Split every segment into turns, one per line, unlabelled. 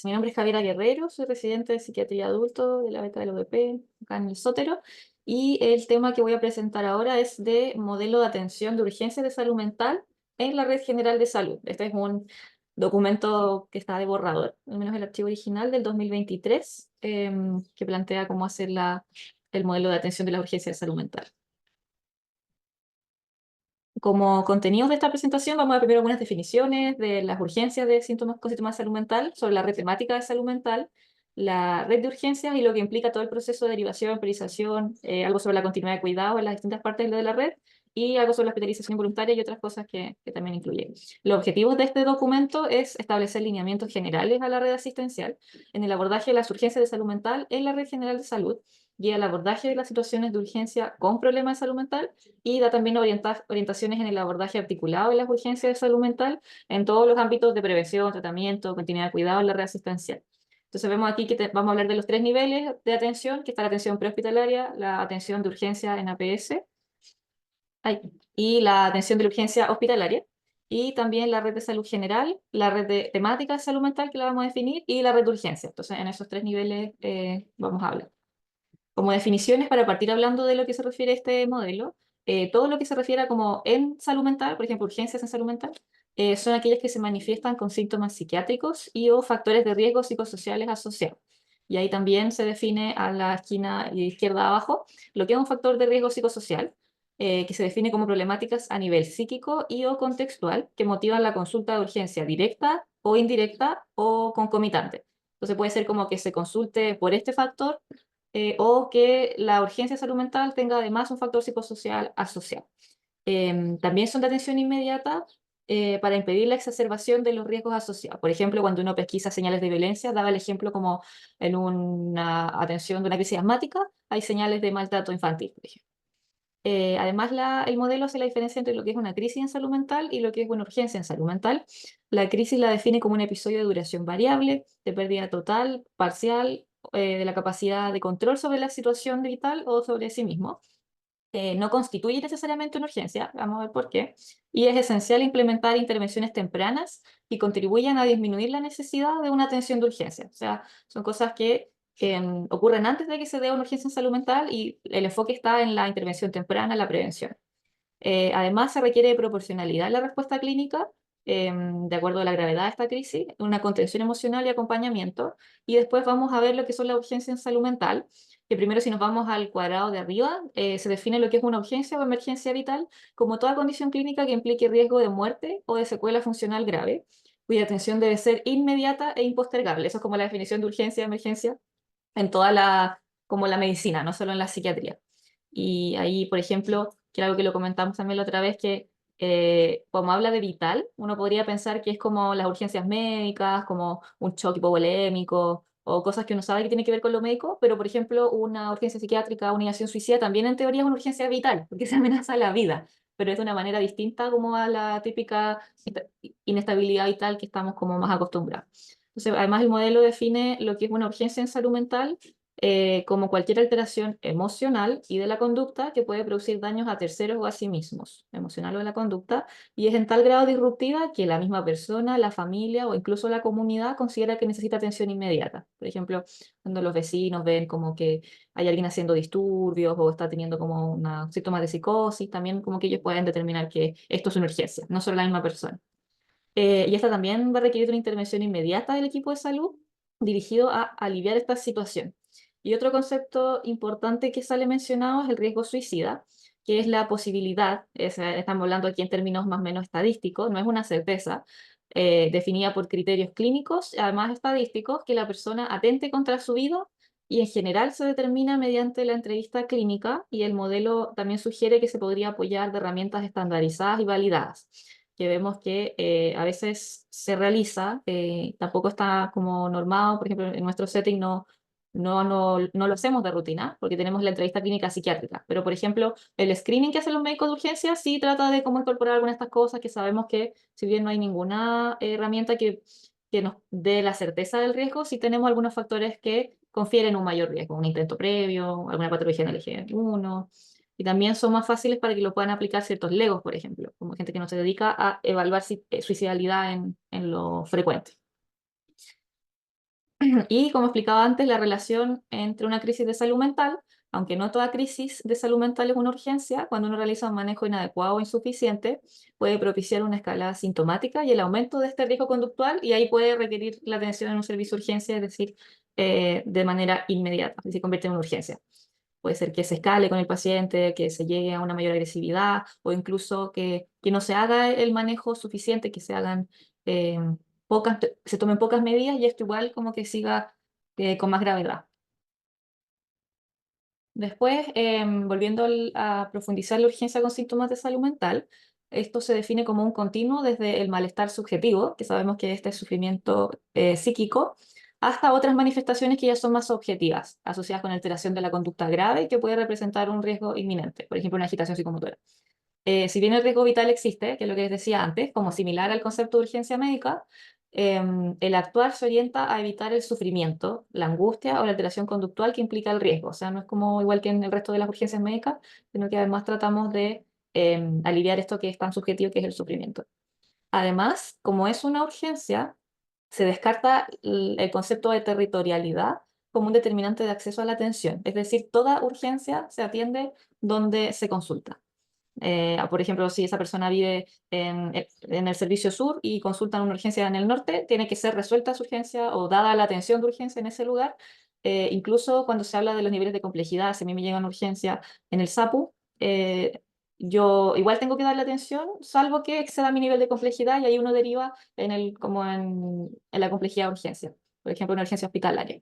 Mi nombre es Javiera Guerrero, soy residente de psiquiatría adulto de la beca del UDP, acá en el Sótero, y el tema que voy a presentar ahora es de modelo de atención de urgencias de salud mental en la Red General de Salud. Este es un documento que está de borrador, al menos el archivo original del 2023, que plantea cómo hacer el modelo de atención de la urgencia de salud mental. Como contenidos de esta presentación, vamos a ver primero algunas definiciones de las urgencias de síntomas con síntomas de salud mental, sobre la red temática de salud mental, la red de urgencias y lo que implica todo el proceso de derivación, priorización, algo sobre la continuidad de cuidado en las distintas partes de la red y algo sobre la hospitalización voluntaria y otras cosas que también incluye. Los objetivos de este documento es establecer lineamientos generales a la red asistencial en el abordaje de las urgencias de salud mental en la red general de salud y el abordaje de las situaciones de urgencia con problemas de salud mental y da también orientaciones en el abordaje articulado de las urgencias de salud mental en todos los ámbitos de prevención, tratamiento, continuidad de cuidado en la red asistencial. Entonces vemos aquí que vamos a hablar de los tres niveles de atención, que está la atención prehospitalaria, la atención de urgencia en APS y la atención de la urgencia hospitalaria, y también la red de salud general, la red de temática de salud mental que la vamos a definir y la red de urgencia. Entonces en esos tres niveles vamos a hablar. Como definiciones, para partir hablando de lo que se refiere a este modelo, todo lo que se refiere a como en salud mental, por ejemplo, urgencias en salud mental, son aquellas que se manifiestan con síntomas psiquiátricos y o factores de riesgo psicosociales asociados. Y ahí también se define a la esquina izquierda abajo lo que es un factor de riesgo psicosocial, que se define como problemáticas a nivel psíquico y o contextual que motivan la consulta de urgencia directa o indirecta o concomitante. Entonces puede ser como que se consulte por este factor o que la urgencia de salud mental tenga además un factor psicosocial asociado. También son de atención inmediata para impedir la exacerbación de los riesgos asociados. Por ejemplo, cuando uno pesquisa señales de violencia, daba el ejemplo como en una atención de una crisis asmática, hay señales de maltrato infantil, por ejemplo. Además, el modelo hace la diferencia entre lo que es una crisis en salud mental y lo que es una urgencia en salud mental. La crisis la define como un episodio de duración variable, de pérdida total, parcial, de la capacidad de control sobre la situación vital o sobre sí mismo. No constituye necesariamente una urgencia, vamos a ver por qué, y es esencial implementar intervenciones tempranas que contribuyan a disminuir la necesidad de una atención de urgencia. O sea, son cosas que ocurren antes de que se dé una urgencia en salud mental y el enfoque está en la intervención temprana, la prevención. Además, se requiere de proporcionalidad en la respuesta clínica, de acuerdo a la gravedad de esta crisis, una contención emocional y acompañamiento. Y después vamos a ver lo que son las urgencias en salud mental, que primero si nos vamos al cuadrado de arriba, se define lo que es una urgencia o emergencia vital como toda condición clínica que implique riesgo de muerte o de secuela funcional grave, cuya atención debe ser inmediata e impostergable. Eso es como la definición de urgencia y emergencia en toda como la medicina, no solo en la psiquiatría. Y ahí, por ejemplo, que era algo que lo comentamos también la otra vez, que como habla de vital, uno podría pensar que es como las urgencias médicas, como un shock hipovolémico, o cosas que uno sabe que tiene que ver con lo médico, pero por ejemplo, una urgencia psiquiátrica, una ideación suicida, también en teoría es una urgencia vital, porque se amenaza la vida, pero es de una manera distinta como a la típica inestabilidad vital que estamos como más acostumbrados. Entonces, además el modelo define lo que es una urgencia en salud mental como cualquier alteración emocional y de la conducta que puede producir daños a terceros o a sí mismos, emocional o de la conducta, y es en tal grado disruptiva que la misma persona, la familia o incluso la comunidad considera que necesita atención inmediata. Por ejemplo, cuando los vecinos ven como que hay alguien haciendo disturbios o está teniendo como síntomas de psicosis, también como que ellos pueden determinar que esto es una urgencia, no solo la misma persona. Y esta también va a requerir una intervención inmediata del equipo de salud dirigido a aliviar esta situación. Y otro concepto importante que sale mencionado es el riesgo suicida, que es la posibilidad, estamos hablando aquí en términos más o menos estadísticos, no es una certeza, definida por criterios clínicos, además estadísticos, que la persona atente contra su vida y en general se determina mediante la entrevista clínica y el modelo también sugiere que se podría apoyar de herramientas estandarizadas y validadas que vemos que a veces se realiza, tampoco está como normado, por ejemplo, en nuestro setting no lo hacemos de rutina, porque tenemos la entrevista clínica psiquiátrica, pero por ejemplo, el screening que hacen los médicos de urgencia sí trata de cómo incorporar algunas de estas cosas que sabemos que si bien no hay ninguna herramienta que nos dé la certeza del riesgo, sí tenemos algunos factores que confieren un mayor riesgo, un intento previo, alguna patología en el G1, y también son más fáciles para que lo puedan aplicar ciertos legos, por ejemplo, como gente que no se dedica a evaluar suicidalidad en lo frecuente. Y como explicaba antes, la relación entre una crisis de salud mental, aunque no toda crisis de salud mental es una urgencia, cuando uno realiza un manejo inadecuado o insuficiente, puede propiciar una escalada sintomática y el aumento de este riesgo conductual, y ahí puede requerir la atención en un servicio de urgencia, es decir, de manera inmediata, es decir, convierte en una urgencia. Puede ser que se escale con el paciente, que se llegue a una mayor agresividad o incluso que no se haga el manejo suficiente, que se hagan eh, se tomen pocas medidas y esto igual como que siga con más gravedad. Después, volviendo a profundizar la urgencia con síntomas de salud mental, esto se define como un continuo desde el malestar subjetivo, que sabemos que este es sufrimiento psíquico, hasta otras manifestaciones que ya son más objetivas, asociadas con alteración de la conducta grave que puede representar un riesgo inminente, por ejemplo, una agitación psicomotora. Si bien el riesgo vital existe, que es lo que les decía antes, como similar al concepto de urgencia médica, el actuar se orienta a evitar el sufrimiento, la angustia o la alteración conductual que implica el riesgo. O sea, no es como igual que en el resto de las urgencias médicas, sino que además tratamos de aliviar esto que es tan subjetivo que es el sufrimiento. Además, como es una urgencia, se descarta el concepto de territorialidad como un determinante de acceso a la atención. Es decir, toda urgencia se atiende donde se consulta. Por ejemplo, si esa persona vive en el servicio sur y consultan una urgencia en el norte, tiene que ser resuelta su urgencia o dada la atención de urgencia en ese lugar. Incluso cuando se habla de los niveles de complejidad, si a mí me llega una urgencia en el SAPU, yo igual tengo que darle atención, salvo que exceda mi nivel de complejidad y ahí uno deriva como en la complejidad de urgencia, por ejemplo, una urgencia hospitalaria.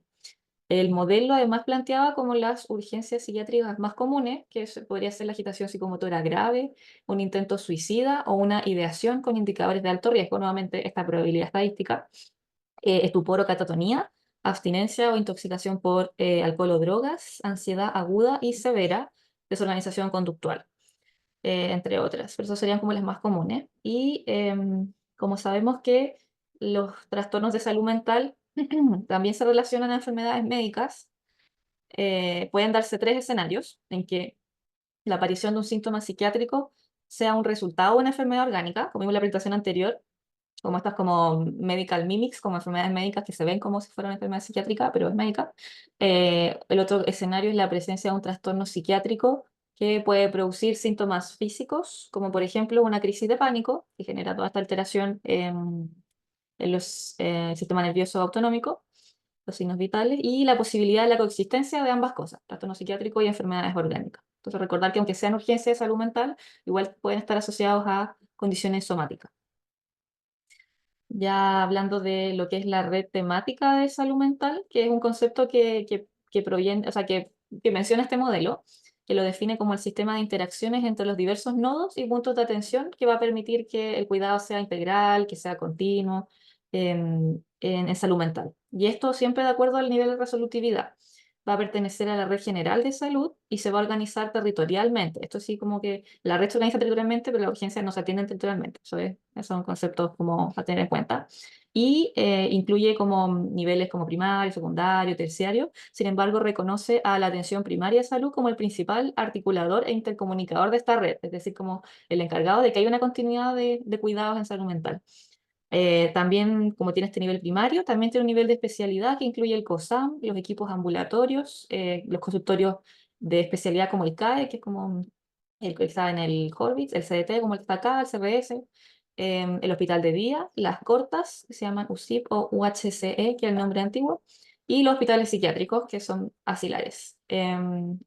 El modelo además planteaba como las urgencias psiquiátricas más comunes, que podría ser la agitación psicomotora grave, un intento suicida o una ideación con indicadores de alto riesgo, nuevamente esta probabilidad estadística, estupor o catatonía, abstinencia o intoxicación por alcohol o drogas, ansiedad aguda y severa, desorganización conductual, entre otras. Pero esas serían como las más comunes. Y como sabemos que los trastornos de salud mental también se relacionan a enfermedades médicas, pueden darse tres escenarios en que la aparición de un síntoma psiquiátrico sea un resultado de una enfermedad orgánica, como vimos en la presentación anterior, como estas como medical mimics, como enfermedades médicas que se ven como si fuera una enfermedad psiquiátrica, pero es médica. El otro escenario es la presencia de un trastorno psiquiátrico que puede producir síntomas físicos, como por ejemplo una crisis de pánico, que genera toda esta alteración en los sistema nervioso autonómico, los signos vitales, y la posibilidad de la coexistencia de ambas cosas, trastorno psiquiátrico y enfermedades orgánicas. Entonces, recordar que aunque sean urgencias de salud mental, igual pueden estar asociados a condiciones somáticas. Ya hablando de lo que es la red temática de salud mental, que es un concepto que proviene, o sea, que menciona este modelo, que lo define como el sistema de interacciones entre los diversos nodos y puntos de atención que va a permitir que el cuidado sea integral, que sea continuo en salud mental. Y esto siempre de acuerdo al nivel de resolutividad. Va a pertenecer a la red general de salud y se va a organizar territorialmente. Esto sí, como que la red se organiza territorialmente, pero las urgencias no se atienden territorialmente. Esos son conceptos como a tener en cuenta. Y incluye como niveles como primario, secundario, terciario. Sin embargo, reconoce a la atención primaria de salud como el principal articulador e intercomunicador de esta red, es decir, como el encargado de que haya una continuidad de cuidados en salud mental. También, como tiene este nivel primario, también tiene un nivel de especialidad que incluye el COSAM, los equipos ambulatorios, los consultorios de especialidad como el CAE, que es como el que está en el Horvitz, el CDT, como el que está acá, el CRS, el hospital de día, las cortas, que se llaman USIP o UHCE, que es el nombre antiguo, y los hospitales psiquiátricos, que son asilares.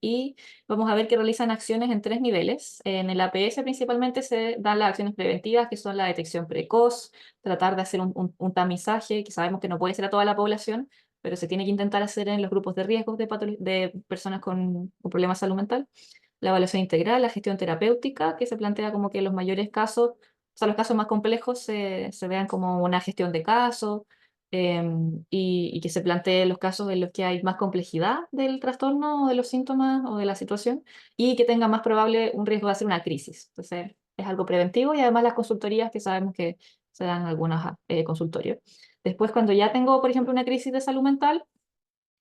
Y vamos a ver que realizan acciones en tres niveles. En el APS principalmente se dan las acciones preventivas, que son la detección precoz, tratar de hacer un tamizaje, que sabemos que no puede ser a toda la población, pero se tiene que intentar hacer en los grupos de riesgo de personas con problemas de salud mental. La evaluación integral, la gestión terapéutica, que se plantea como que los mayores casos, o sea, los casos más complejos se vean como una gestión de casos, y que se planteen los casos en los que hay más complejidad del trastorno o de los síntomas o de la situación y que tenga más probable un riesgo de hacer una crisis. Entonces, es algo preventivo y además las consultorías que sabemos que se dan en algunos consultorios. Después, cuando ya tengo, por ejemplo, una crisis de salud mental,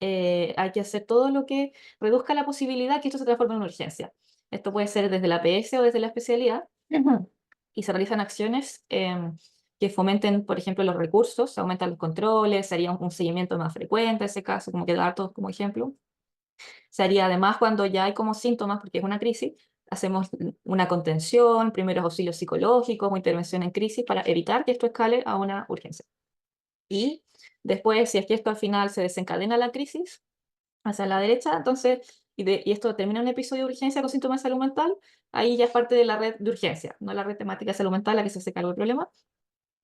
hay que hacer todo lo que reduzca la posibilidad que esto se transforme en una urgencia. Esto puede ser desde la PS o desde la especialidad. Ujú. Y se realizan acciones que fomenten, por ejemplo, los recursos, se aumentan los controles, se haría un seguimiento más frecuente en ese caso, como que datos como ejemplo. Se haría además cuando ya hay como síntomas, porque es una crisis, hacemos una contención, primeros auxilios psicológicos o intervención en crisis para evitar que esto escale a una urgencia. Y después, si es que esto al final se desencadena la crisis hacia la derecha, entonces, y esto termina un episodio de urgencia con síntomas de salud mental, ahí ya es parte de la red de urgencia, no la red temática de salud mental la que se hace cargo del problema.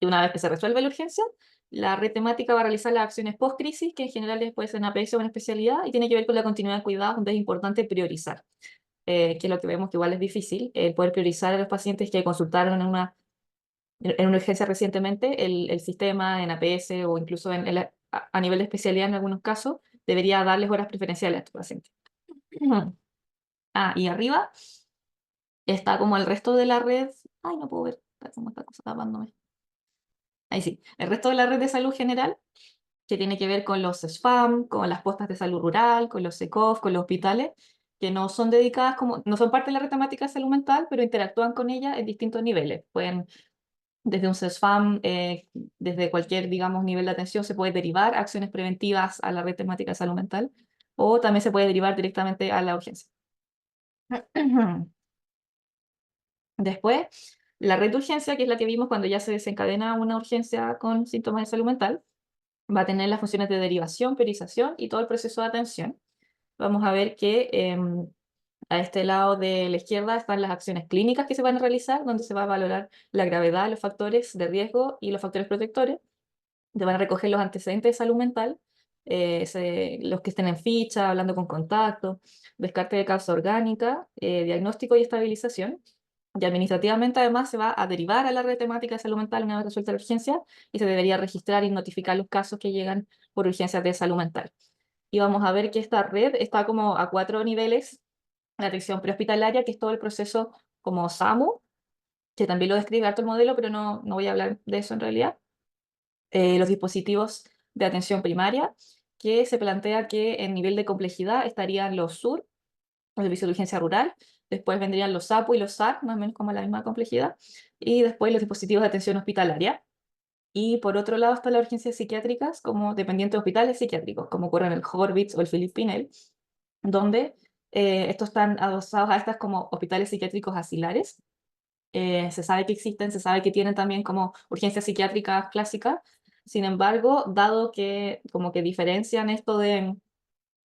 Y una vez que se resuelve la urgencia, la red temática va a realizar las acciones post-crisis, que en general después es en APS o en especialidad, y tiene que ver con la continuidad de cuidados, donde es importante priorizar, que es lo que vemos que igual es difícil, poder priorizar a los pacientes que consultaron en una urgencia recientemente, el sistema en APS o incluso a nivel de especialidad en algunos casos, debería darles horas preferenciales a estos pacientes. Ah, y arriba está como el resto de la red. Ay, no puedo ver, está como esta cosa tapándome. Ahí sí, el resto de la red de salud general, que tiene que ver con los SFAM, con las postas de salud rural, con los SECOF, con los hospitales, que no son dedicadas como, no son parte de la red temática de salud mental, pero interactúan con ella en distintos niveles. Pueden, desde un SESFAM, desde cualquier, digamos, nivel de atención, se puede derivar acciones preventivas a la red temática de salud mental, o también se puede derivar directamente a la urgencia. Después, la red de urgencia, que es la que vimos cuando ya se desencadena una urgencia con síntomas de salud mental, va a tener las funciones de derivación, priorización y todo el proceso de atención. Vamos a ver que a este lado de la izquierda están las acciones clínicas que se van a realizar, donde se va a valorar la gravedad, los factores de riesgo y los factores protectores. Te van a recoger los antecedentes de salud mental, los que estén en ficha, hablando con contacto, descarte de causa orgánica, diagnóstico y estabilización. Y administrativamente además se va a derivar a la red temática de salud mental una vez resuelta la urgencia y se debería registrar y notificar los casos que llegan por urgencias de salud mental. Y vamos a ver que esta red está como a 4 niveles: la atención prehospitalaria, que es todo el proceso como SAMU, que también lo describe harto el modelo, pero no voy a hablar de eso en realidad. Los dispositivos de atención primaria, que se plantea que en nivel de complejidad estarían los SUR, los servicios de urgencia rural, después vendrían los SAPU y los SAC, más o menos como la misma complejidad, y después los dispositivos de atención hospitalaria. Y por otro lado están las urgencias psiquiátricas, como dependientes de hospitales psiquiátricos, como ocurre en el Horvitz o el Philippe Pinel, donde estos están adosados a estas como hospitales psiquiátricos asilares. Se sabe que existen, se sabe que tienen también como urgencias psiquiátricas clásicas. Sin embargo, dado que como que diferencian esto de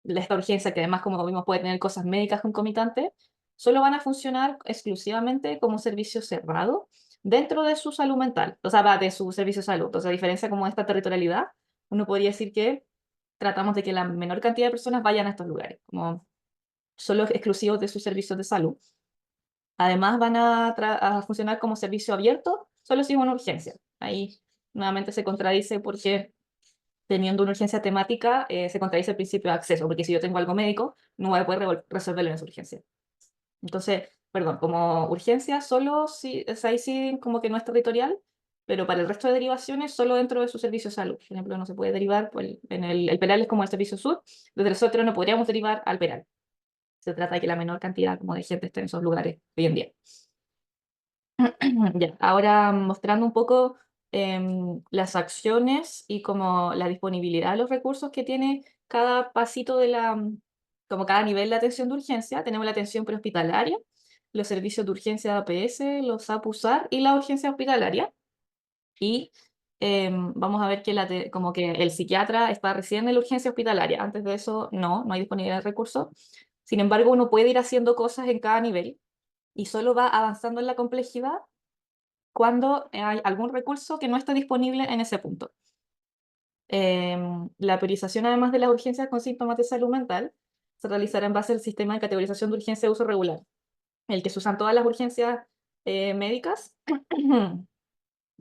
esta urgencia, que además como vimos puede tener cosas médicas concomitantes, solo van a funcionar exclusivamente como servicio cerrado dentro de su salud mental, o sea, va de su servicio de salud. O sea, a diferencia como esta territorialidad, uno podría decir que tratamos de que la menor cantidad de personas vayan a estos lugares, como solo exclusivos de sus servicios de salud. Además van a funcionar como servicio abierto solo si es una urgencia. Ahí nuevamente se contradice porque teniendo una urgencia temática se contradice el principio de acceso, porque si yo tengo algo médico no voy a poder resolverlo en esa urgencia. Entonces, perdón, como urgencia solo si, es ahí sí como que no es territorial, pero para el resto de derivaciones solo dentro de su servicio de salud. Por ejemplo, no se puede derivar, pues, el Peral es como el servicio sur, desde nosotros no podríamos derivar al Peral. Se trata de que la menor cantidad como de gente esté en esos lugares hoy en día. Ya, ahora mostrando un poco las acciones y como la disponibilidad de los recursos que tiene cada pasito como cada nivel de atención de urgencia. Tenemos la atención prehospitalaria, los servicios de urgencia de APS, los APUSAR y la urgencia hospitalaria. Y vamos a ver que como que el psiquiatra está recién en la urgencia hospitalaria. Antes de eso, no hay disponibilidad de recursos. Sin embargo, uno puede ir haciendo cosas en cada nivel y solo va avanzando en la complejidad cuando hay algún recurso que no está disponible en ese punto. La priorización, además de las urgencias con síntomas de salud mental, se realizará en base al sistema de categorización de urgencia de uso regular, el que se usan todas las urgencias médicas.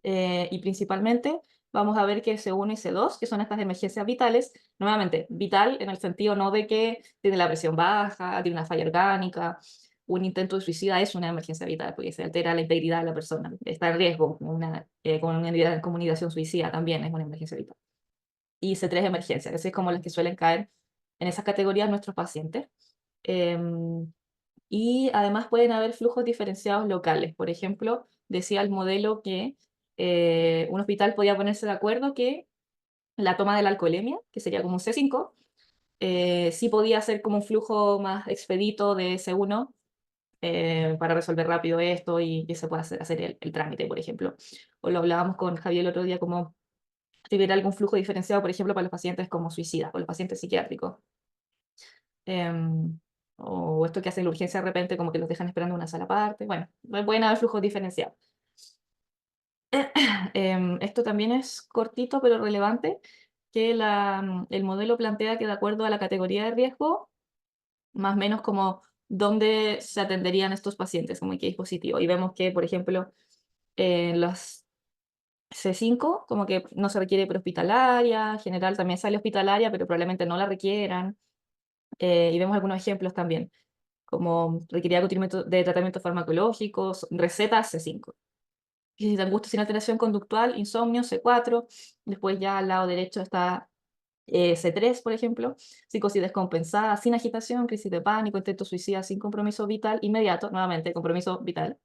Y principalmente vamos a ver que C1 y C2, que son estas emergencias vitales, nuevamente, vital en el sentido no de que tiene la presión baja, tiene una falla orgánica, un intento de suicida es una emergencia vital, porque se altera la integridad de la persona, está en riesgo, con una comunicación suicida también es una emergencia vital. Y C3 emergencia, que es como las que suelen caer en esas categorías nuestros pacientes. Y además pueden haber flujos diferenciados locales. Por ejemplo, decía el modelo que un hospital podía ponerse de acuerdo que la toma de la alcoholemia, que sería como un C5, sí podía ser como un flujo más expedito de C1 para resolver rápido esto y que se pueda hacer el trámite, por ejemplo. O lo hablábamos con Javier el otro día, como si hubiera algún flujo diferenciado, por ejemplo, para los pacientes como suicidas o los pacientes psiquiátricos. O esto que hace la urgencia de repente, como que los dejan esperando en una sala aparte. Bueno, pueden haber flujos diferenciados. Esto también es cortito pero relevante, que el modelo plantea que de acuerdo a la categoría de riesgo, más o menos como dónde se atenderían estos pacientes, como en qué dispositivo. Y vemos que, por ejemplo, en los C5, como que no se requiere prehospitalaria, en general también sale hospitalaria, pero probablemente no la requieran. Y vemos algunos ejemplos también, como requería de tratamiento farmacológico, recetas C5. Crisis de angustia sin alteración conductual, insomnio, C4. Después ya al lado derecho está C3, por ejemplo, psicosis descompensada, sin agitación, crisis de pánico, intento suicida sin compromiso vital inmediato, nuevamente compromiso vital.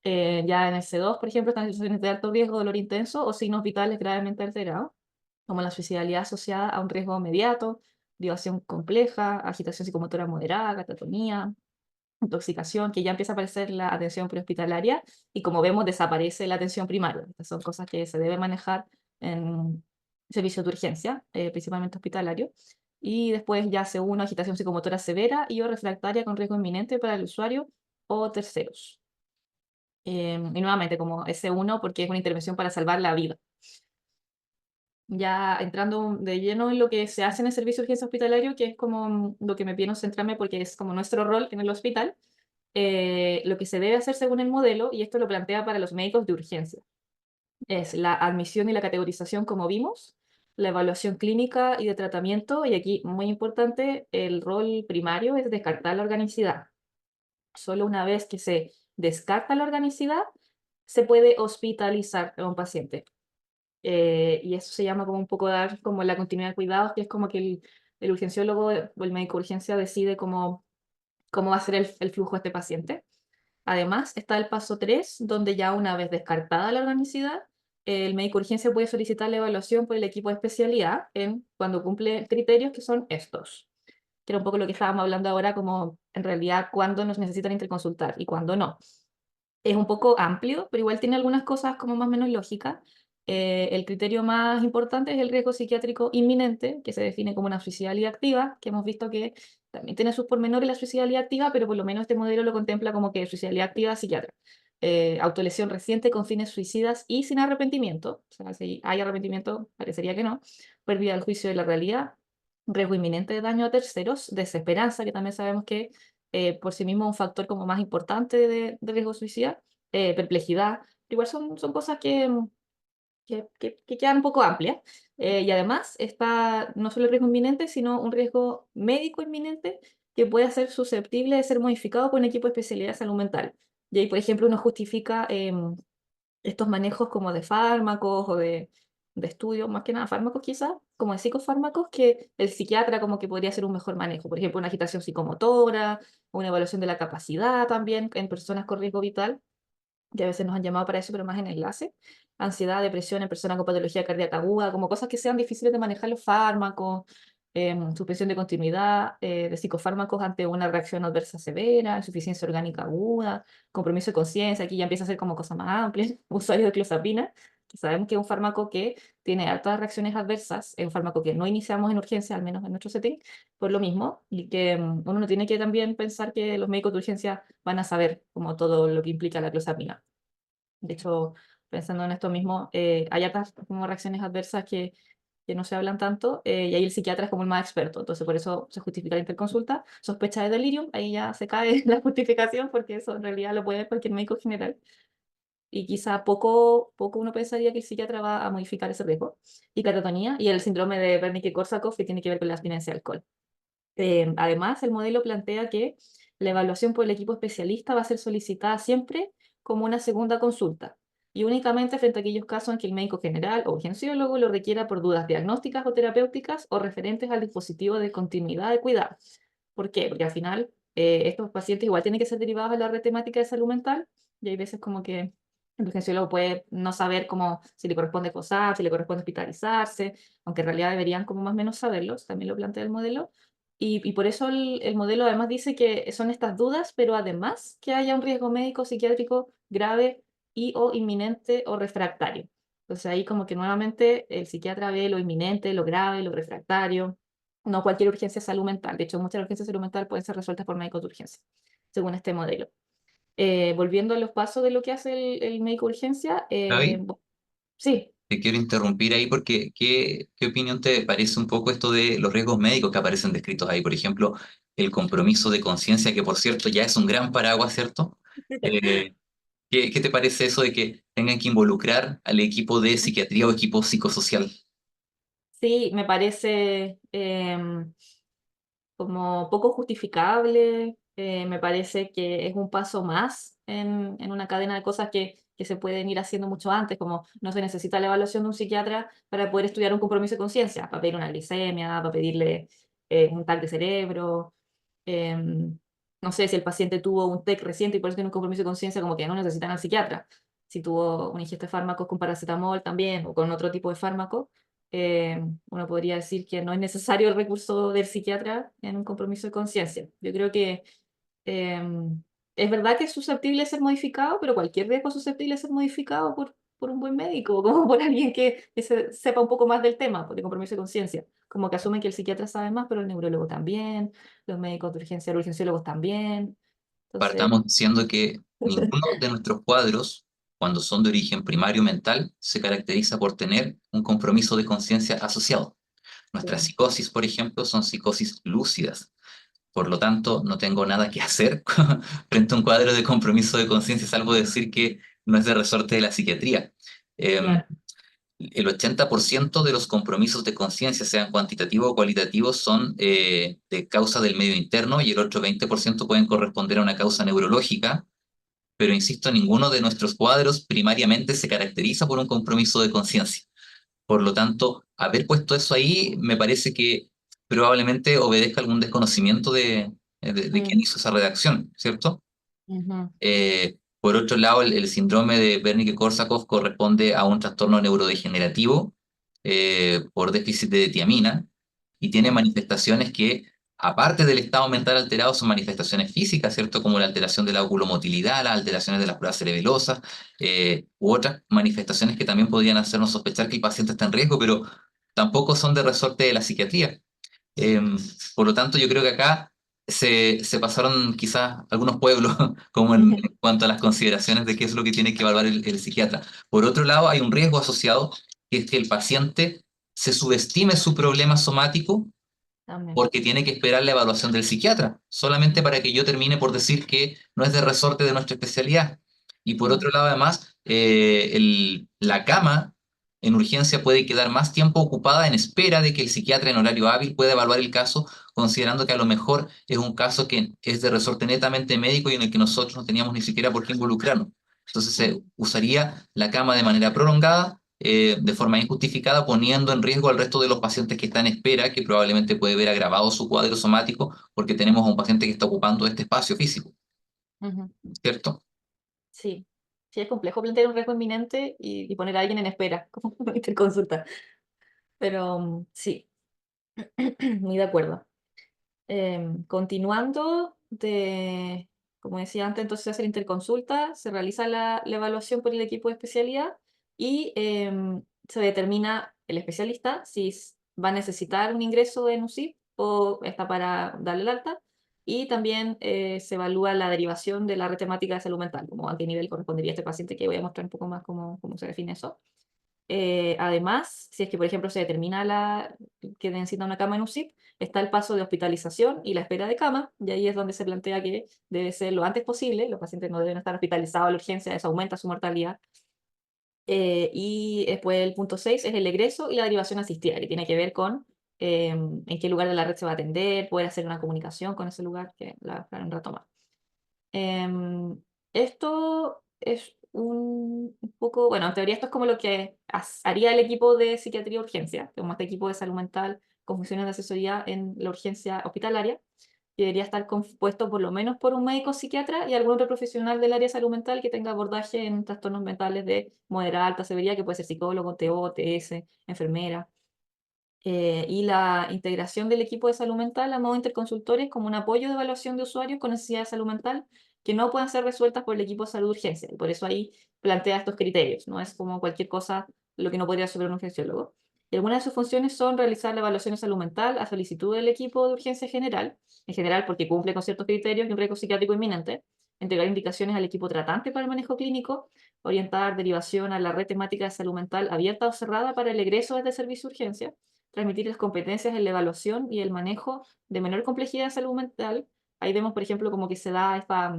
Ya en el C2, por ejemplo, están situaciones de alto riesgo, dolor intenso o signos vitales gravemente alterados, como la suicidalidad asociada a un riesgo inmediato, privación compleja, agitación psicomotora moderada, catatonía, intoxicación, que ya empieza a aparecer la atención prehospitalaria y como vemos desaparece la atención primaria. Estas son cosas que se debe manejar en servicios de urgencia, principalmente hospitalario. Y después ya C1, agitación psicomotora severa y o refractaria con riesgo inminente para el usuario o terceros. Y nuevamente como S1 porque es una intervención para salvar la vida. Ya entrando de lleno en lo que se hace en el servicio de urgencia hospitalario, que es como lo que me viene a centrarme porque es como nuestro rol en el hospital, lo que se debe hacer según el modelo, y esto lo plantea para los médicos de urgencia, es la admisión y la categorización como vimos, la evaluación clínica y de tratamiento, y aquí muy importante, el rol primario es descartar la organicidad. Solo una vez que se descarta la organicidad, se puede hospitalizar a un paciente. Y eso se llama como un poco dar como la continuidad de cuidados, que es como que el urgenciólogo o el médico de urgencia decide cómo va a ser el flujo de este paciente. Además, está el paso 3 donde ya una vez descartada la organicidad, el médico de urgencia puede solicitar la evaluación por el equipo de especialidad cuando cumple criterios que son estos, que era un poco lo que estábamos hablando ahora, como en realidad cuándo nos necesitan interconsultar y cuándo no. Es un poco amplio, pero igual tiene algunas cosas como más o menos lógicas. El criterio más importante es el riesgo psiquiátrico inminente, que se define como una suicidalidad activa, que hemos visto que también tiene sus pormenores la suicidalidad activa, pero por lo menos este modelo lo contempla como que suicidalidad activa psiquiátrica. Autolesión reciente con fines suicidas y sin arrepentimiento, o sea, si hay arrepentimiento, parecería que no, pérdida del juicio de la realidad, riesgo inminente de daño a terceros, desesperanza, que también sabemos que por sí mismo un factor como más importante de riesgo suicida, perplejidad, igual son cosas que quedan un poco amplias. Y además está no solo el riesgo inminente, sino un riesgo médico inminente que puede ser susceptible de ser modificado por un equipo de especialidad de salud mental. Y ahí, por ejemplo, uno justifica estos manejos como de fármacos o de estudios, más que nada fármacos quizás, como de psicofármacos, que el psiquiatra como que podría hacer un mejor manejo. Por ejemplo, una agitación psicomotora, una evaluación de la capacidad también en personas con riesgo vital, que a veces nos han llamado para eso, pero más en enlace. Ansiedad, depresión en personas con patología cardíaca aguda, como cosas que sean difíciles de manejar los fármacos, suspensión de continuidad de psicofármacos ante una reacción adversa severa, insuficiencia orgánica aguda, compromiso de conciencia, aquí ya empieza a ser como cosas más amplias, usuario de clozapina, que sabemos que es un fármaco que tiene altas reacciones adversas, es un fármaco que no iniciamos en urgencia, al menos en nuestro setting, por lo mismo, y que uno no tiene que también pensar que los médicos de urgencia van a saber como todo lo que implica la clozapina. De hecho, pensando en esto mismo, hay otras como reacciones adversas que no se hablan tanto, y ahí el psiquiatra es como el más experto, entonces por eso se justifica la interconsulta. Sospecha de delirium, ahí ya se cae la justificación, porque eso en realidad lo puede ver cualquier médico general, y quizá poco uno pensaría que el psiquiatra va a modificar ese riesgo. Y catatonía, y el síndrome de Wernicke-Korsakoff, que tiene que ver con la abstinencia de alcohol. Además, el modelo plantea que la evaluación por el equipo especialista va a ser solicitada siempre como una segunda consulta y únicamente frente a aquellos casos en que el médico general o urgenciólogo lo requiera por dudas diagnósticas o terapéuticas o referentes al dispositivo de continuidad de cuidado. ¿Por qué? Porque al final estos pacientes igual tienen que ser derivados a la red temática de salud mental y hay veces como que El urgenciólogo puede no saber cómo, si le corresponde posar, si le corresponde hospitalizarse, aunque en realidad deberían como más o menos saberlos, también lo plantea el modelo. Y por eso el modelo además dice que son estas dudas, pero además que haya un riesgo médico psiquiátrico grave y o inminente o refractario. Entonces ahí como que nuevamente el psiquiatra ve lo inminente, lo grave, lo refractario, no cualquier urgencia de salud mental. De hecho, muchas urgencias de salud mental pueden ser resueltas por médicos de urgencia, según este modelo. Volviendo a los pasos de lo que hace el médico de urgencia,
Gaby,
sí,
te quiero interrumpir ahí porque ¿qué opinión te parece un poco esto de los riesgos médicos que aparecen descritos ahí? Por ejemplo, el compromiso de conciencia, que por cierto ya es un gran paraguas, ¿cierto? Eh, ¿qué te parece eso de que tengan que involucrar al equipo de psiquiatría o equipo psicosocial?
sí, me parece como poco justificable, me parece que es un paso más en una cadena de cosas que se pueden ir haciendo mucho antes, como no se necesita la evaluación de un psiquiatra para poder estudiar un compromiso de conciencia, para pedir una glicemia, para pedirle un TAC de cerebro, no sé si el paciente tuvo un TEC reciente y por eso tiene un compromiso de conciencia, como que no necesitan al psiquiatra. Si tuvo una ingesta de fármacos con paracetamol también o con otro tipo de fármaco, uno podría decir que no es necesario el recurso del psiquiatra en un compromiso de conciencia. Yo creo que eh, es verdad que es susceptible de ser modificado, pero cualquier riesgo es susceptible de ser modificado por un buen médico, como por alguien que sepa un poco más del tema, de compromiso de conciencia. Como que asumen que el psiquiatra sabe más, pero el neurólogo también, los médicos de urgencia, los urgenciólogos también. Entonces,
Partamos diciendo que ninguno de nuestros cuadros, cuando son de origen primario mental, se caracteriza por tener un compromiso de conciencia asociado. Nuestras
claro.
psicosis, por ejemplo, son psicosis lúcidas. Por lo tanto, no tengo nada que hacer frente a un cuadro de compromiso de conciencia, salvo decir que no es de resorte de la psiquiatría. Eh,
Claro.
el 80% de los compromisos de conciencia, sean cuantitativos o cualitativos, son de causa del medio interno y el otro 20% pueden corresponder a una causa neurológica, pero insisto, ninguno de nuestros cuadros primariamente se caracteriza por un compromiso de conciencia. Por lo tanto, haber puesto eso ahí me parece que probablemente obedezca algún desconocimiento de quién
Mm,
hizo esa redacción, ¿cierto?
ujú,
Por otro lado, el síndrome de Wernicke-Korsakoff corresponde a un trastorno neurodegenerativo por déficit de tiamina y tiene
claro.
manifestaciones que, aparte del estado mental alterado, son manifestaciones físicas, ¿cierto? Como la alteración de la oculomotilidad, las alteraciones de las pruebas cerebelosas u otras manifestaciones que también podrían hacernos sospechar que el paciente está en riesgo, pero tampoco son de resorte de la psiquiatría. Eh, por lo tanto, yo creo que acá se pasaron quizás algunos pueblos como en cuanto a las consideraciones de qué es lo que tiene que evaluar el psiquiatra. Por otro lado, hay un riesgo asociado, que es que el paciente se subestime su problema somático
También.
porque tiene que esperar la evaluación del psiquiatra, solamente para que yo termine por decir que no es de resorte de nuestra especialidad. Y por
Mm,
otro lado, además, la cama en urgencia puede quedar más tiempo ocupada en espera de que el psiquiatra en horario hábil pueda evaluar el caso, considerando que a lo mejor es un caso que es de resorte netamente médico y en el que nosotros no teníamos ni siquiera por qué involucrarnos. Entonces
mm,
se usaría la cama de manera prolongada de forma injustificada, poniendo en riesgo al resto de los pacientes que están en espera, que probablemente puede ver agravado su cuadro somático porque tenemos a un paciente que está ocupando este espacio físico,
ujú.
¿cierto?
Sí, sí, es complejo plantear un riesgo inminente y poner a alguien en espera, como una interconsulta. Pero sí, muy de acuerdo. Continuando, como decía antes, entonces se hace la interconsulta, se realiza la evaluación por el equipo de especialidad y se determina el especialista si va a necesitar un ingreso en UCIP o está para darle el alta. Y también se evalúa la derivación de la red temática de salud mental, como a qué nivel correspondería a este paciente, que voy a mostrar un poco más cómo se define eso. Además, si es que, por ejemplo, se determina que necesita una cama en UCIP, está el paso de hospitalización y la espera de cama, y ahí es donde se plantea que debe ser lo antes posible, los pacientes no deben estar hospitalizados a la urgencia, eso aumenta su mortalidad. Y después el punto 6 es el egreso y la derivación asistida, que tiene que ver con en qué lugar de la red se va a atender, poder hacer una comunicación con ese lugar, que la hablaré un rato más. Em, Esto es un poco, bueno, en teoría esto es como lo que haría el equipo de psiquiatría y urgencia, como este equipo de salud mental con funciones de asesoría en la urgencia hospitalaria. que debería estar compuesto por lo menos por un médico psiquiatra y algún otro profesional del área de salud mental que tenga abordaje en trastornos mentales de moderada a alta severidad, que puede ser psicólogo, TO, TS, enfermera. Y la integración del equipo de salud mental a modo interconsultores como un apoyo de evaluación de usuarios con necesidades de salud mental que no puedan ser resueltas por el equipo de salud de urgencia. Y por eso ahí plantea estos criterios, no es como cualquier cosa lo que no podría resolver un urgenciólogo. Y algunas de sus funciones son realizar la evaluación de salud mental a solicitud del equipo de urgencia en general porque cumple con ciertos criterios y un riesgo psiquiátrico inminente, entregar indicaciones al equipo tratante para el manejo clínico, orientar derivación a la red temática de salud mental abierta o cerrada para el egreso desde el servicio de urgencia, transmitir las competencias en la evaluación y el manejo de menor complejidad en salud mental. Ahí vemos, por ejemplo, como que se da esta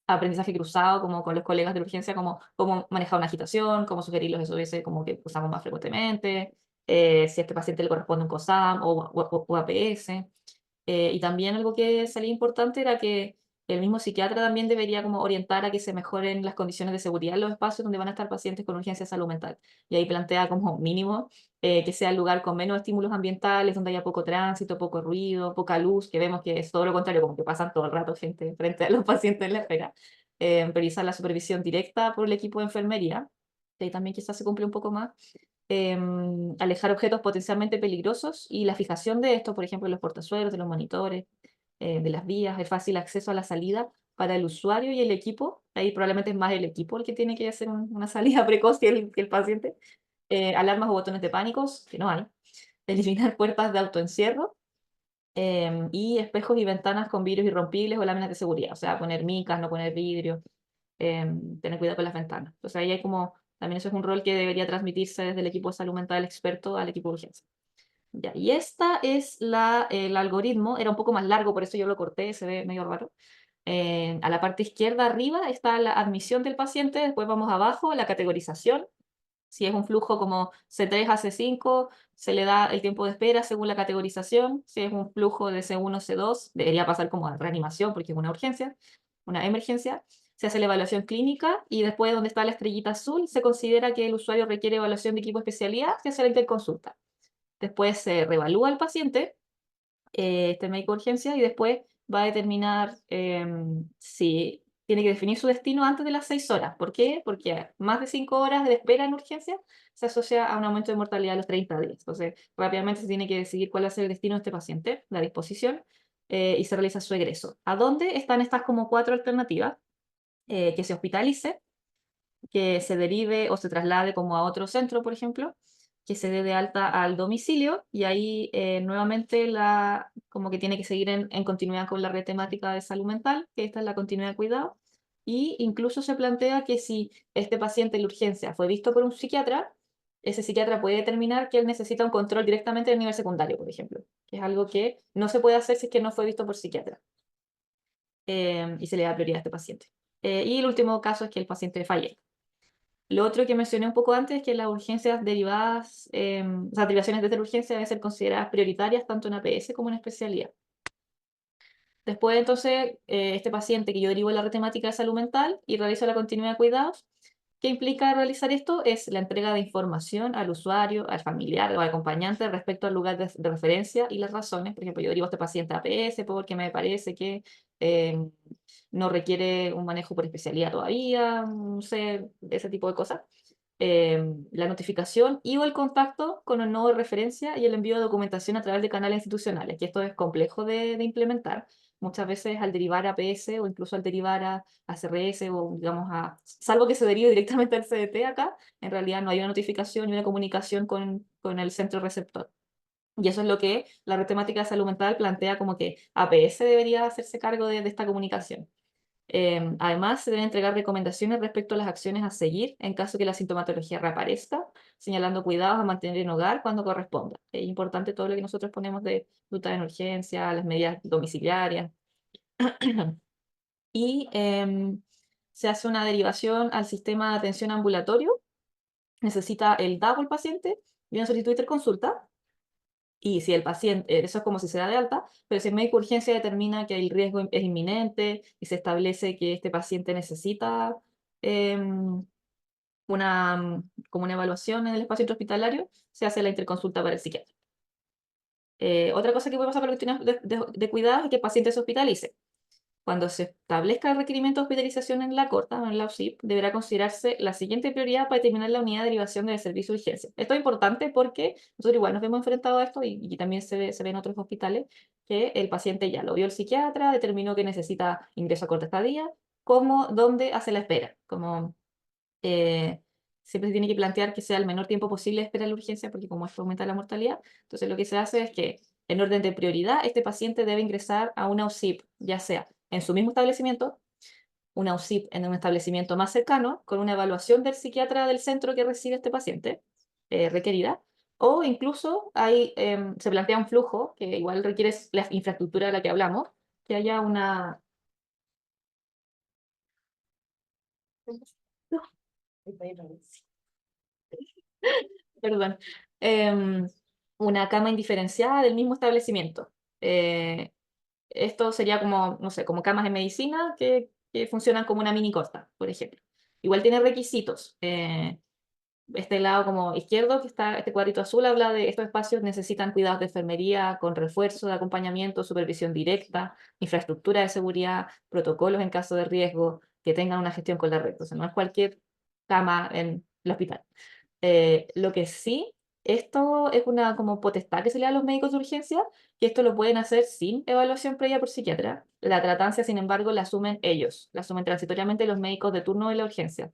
aprendizaje cruzado, como con los colegas de urgencia, como cómo manejar una agitación, cómo sugerir los SOS como que usamos más frecuentemente, si a este paciente le corresponde un COSAM o APS. Y también algo que salía importante era que el mismo psiquiatra también debería como orientar a que se mejoren las condiciones de seguridad en los espacios donde van a estar pacientes con urgencia de salud mental. Y ahí plantea como mínimo que sea el lugar con menos estímulos ambientales, donde haya poco tránsito, poco ruido, poca luz, que vemos que es todo lo contrario, como que pasan todo el rato gente frente a los pacientes en la espera. Priorizar la supervisión directa por el equipo de enfermería, que ahí también quizás se cumple un poco más. Alejar objetos potencialmente peligrosos y la fijación de estos, por ejemplo, de los portazuelos, de los monitores, de las vías, el fácil acceso a la salida para el usuario y el equipo. Ahí probablemente es más el equipo el que tiene que hacer una salida precoz que el paciente. Alarmas o botones de pánicos, que no hay. Eliminar puertas de autoencierro y espejos y ventanas con vidrios irrompibles o láminas de seguridad. O sea, poner micas, no poner vidrio, tener cuidado con las ventanas. Entonces ahí hay como, también eso es un rol que debería transmitirse desde el equipo de salud mental experto al equipo de urgencia. Ya, y esta es el algoritmo, era un poco más largo, por eso yo lo corté, se ve medio raro. A la parte izquierda arriba está la admisión del paciente, después vamos abajo, la categorización. Si es un flujo como C3 a C5, se le da el tiempo de espera según la categorización. Si es un flujo de C1 a C2, debería pasar como a reanimación porque es una urgencia, una emergencia. Se hace la evaluación clínica y después donde está la estrellita azul se considera que el usuario requiere evaluación de equipo de especialidad, se hace la interconsulta. Después se reevalúa al paciente, este médico de urgencia, y después va a determinar si tiene que definir su destino antes de las 6 horas. ¿Por qué? Porque más de 5 horas de espera en urgencia se asocia a un aumento de mortalidad a los 30 días. Entonces, rápidamente se tiene que decidir cuál va a ser el destino de este paciente, la disposición, y se realiza su egreso. ¿A dónde están estas como 4 alternativas? Que se hospitalice, que se derive o se traslade como a otro centro, por ejemplo, que se dé de alta al domicilio y ahí nuevamente como que tiene que seguir en continuidad con la red temática de salud mental, que esta es la continuidad de cuidado, y incluso se plantea que si este paciente en la urgencia fue visto por un psiquiatra, ese psiquiatra puede determinar que él necesita un control directamente del nivel secundario, por ejemplo, que es algo que no se puede hacer si es que no fue visto por psiquiatra, y se le da prioridad a este paciente. Y el último caso es que el paciente fallezca. Lo otro que mencioné un poco antes es que las urgencias derivadas, o sea, derivaciones desde la urgencia deben ser consideradas prioritarias tanto en APS como en especialidad. Después, entonces, este paciente que yo derivo en la red temática de salud mental y realizo la continuidad de cuidados, ¿qué implica realizar esto? Es la entrega de información al usuario, al familiar o al acompañante respecto al lugar de referencia y las razones. Por ejemplo, yo derivo a este paciente a APS porque me parece que eh, no requiere un manejo por especialidad todavía, no sé, ese tipo de cosas. La notificación y o el contacto con el nodo de referencia y el envío de documentación a través de canales institucionales, que esto es complejo de implementar. Muchas veces al derivar a PS o incluso al derivar a CRS o digamos salvo que se derive directamente al CDT acá, en realidad no hay una notificación y una comunicación con el centro receptor. Y eso es lo que la red temática de salud mental plantea como que APS debería hacerse cargo de esta comunicación. Además, se deben entregar recomendaciones respecto a las acciones a seguir en caso que la sintomatología reaparezca, señalando cuidados a mantener en hogar cuando corresponda. Es importante todo lo que nosotros ponemos de ruta de urgencia, las medidas domiciliarias. Y se hace una derivación al sistema de atención ambulatorio. Necesita el DAPO el paciente y una solicitud de interconsulta. Y si el paciente, eso es como si se da de alta, pero si el médico de urgencia determina que el riesgo es inminente y se establece que este paciente necesita em, como una evaluación en el espacio intrahospitalario, se hace la interconsulta para el psiquiatra. Otra cosa que puede pasar con las cuestiones de cuidados es que el paciente se hospitalice. Cuando se establezca el requerimiento de hospitalización en la corta o en la UCIP, deberá considerarse la siguiente prioridad para determinar la unidad de derivación del servicio de urgencia. Esto es importante porque nosotros igual nos hemos enfrentado a esto y también se ve en otros hospitales, que el paciente ya lo vio el psiquiatra, determinó que necesita ingreso a corta estadía, como dónde hace la espera. Como eh, siempre se tiene que plantear que sea el menor tiempo posible de espera en la urgencia, porque como esto aumenta la mortalidad, entonces lo que se hace es que en orden de prioridad, este paciente debe ingresar a una UCIP, ya sea en su mismo establecimiento, una UCIP en un establecimiento más cercano, con una evaluación del psiquiatra del centro que recibe este paciente requerida, o incluso se plantea un flujo que igual requiere la infraestructura de la que hablamos, que haya una... Perdón, em, una cama indiferenciada del mismo establecimiento. Eh, Esto sería como, no sé, como camas de medicina que funcionan como una mini corta, por ejemplo. Igual tiene requisitos. Este lado como izquierdo, que está este cuadrito azul, habla de estos espacios necesitan cuidados de enfermería con refuerzo de acompañamiento, supervisión directa, infraestructura de seguridad, protocolos en caso de riesgo, que tengan una gestión con la red. O sea, no es cualquier cama en el hospital. Lo que sí, esto es una como potestad que se le da a los médicos de urgencia, que esto lo pueden hacer sin evaluación previa por psiquiatra. La tratancia, sin embargo, la asumen ellos, la asumen transitoriamente los médicos de turno de la urgencia.